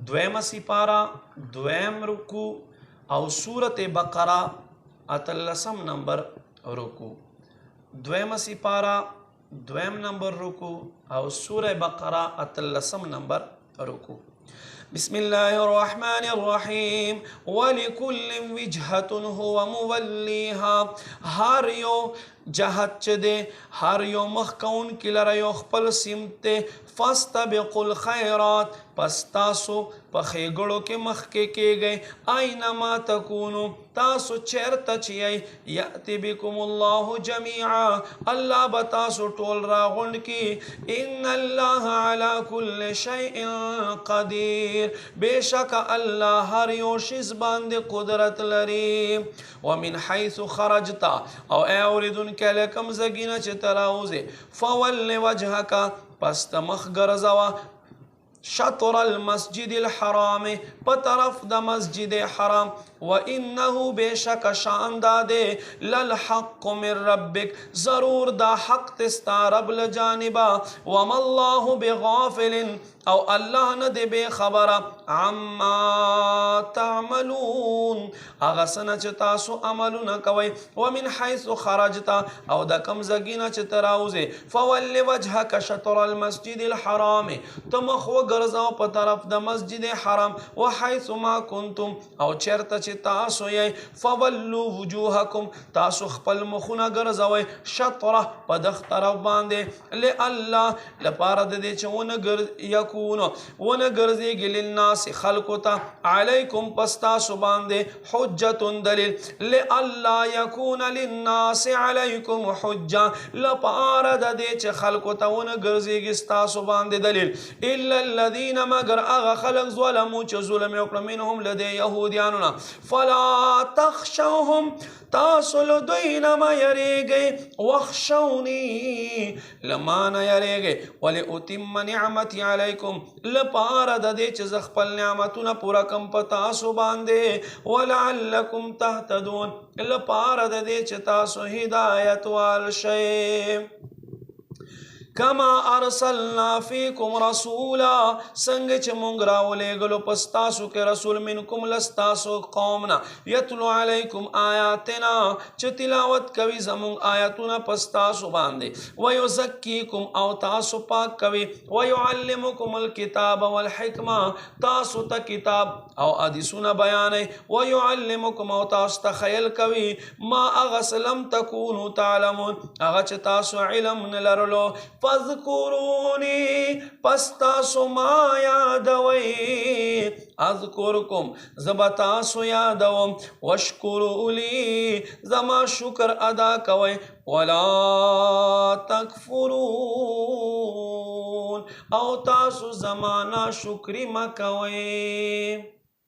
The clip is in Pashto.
دویم سپارا دویم رکو او سورت بقرہ اتلسم نمبر رکو. دویم سپارا دویم نمبر رکو او سورہ بقرہ اتلسم نمبر رکو. بسم الله الرحمن الرحيم ولكل وجهة هو موليها. هر یو جهت چه ده هر یو مخکون کی لره یو خپل سمت فاستبقوا الخيرات پس تاسو په خیګړو کې مخ کې کېږئ اينما تکونو تاسو چیرته چې یأتی بكم الله جميعا الله به تاسو ټول راغونډ کی ان الله على كل شيء قدير بشک الله هر یو شیز باندې قدرت لري. ومن حيث خرجت او اوردن کلکم زگینه چې تراوزه فول وجهك پس تمخ ګرځوا شطر المسجد الحرام بطرف دا مسجد حرام وإنه بشك شان داده للحق من ربك ضرور دا حق تستا رب لجانبا وما الله بغافل او الله ندے بے خبر عما تعملون اغسنا چه تاسو عملونا کوئی. ومن حيث خرجتا او دا کم زگینا چه تراوزه فول وجهك شطر المسجد الحرام تمخو گرزاو پا طرف دا مسجد حرام وحيث ما کنتم او چرتا چه تاسو یای فولو وجوهکم تاسو خپل مخونا گرزاوی شطره پا دخ طرف بانده لالله لپارد دے چه ونگرزیگی للناس خلقتا علیکم پستاسو بانده حجتن دلیل لالله یکون للناس علیکم حجا لپارد دے چه خلقتا ونگرزیگی ستاسو بانده دلیل الا الذین مگر اغا خلق ظلمو چه ظلم اکرم منهم لدے یهودیانونا فلا تخشوهم تاسو لدوین ما یریگی وخشونی لما نا یریگی ولی اتم نعمتی علیکم لپارد دے چه زخپل نعمتونا پورا کم پتاسو باندے ولعلکم تهتدون لپارد دے چه تاسو ہدایت والشیم. کما ارسلنا فیکم رسولا سنگ چه مونگ راولے گلو پستاسو کے رسول منکم لستاسو قومنا یتلو علیکم آیاتنا چه تلاوت کوي زمونگ آیاتونا پستاسو باندے ویزکیکم او تاسو پاک کوي ویعلمکم الکتاب والحکمہ تاسو تا کتاب او حدیثونا بیانے ویعلمکم او تاسو تا خیل کوي ما اغسلم تکونو تعلمون اغا چه تاسو علم نلرلو فاذکرونی پستاسو ما یادوی اذکرکم زبتاسو یادوم وشکرو لی زما شکر ادا کوئی ولا تکفرون او تاسو زمانا شکری مکوئی.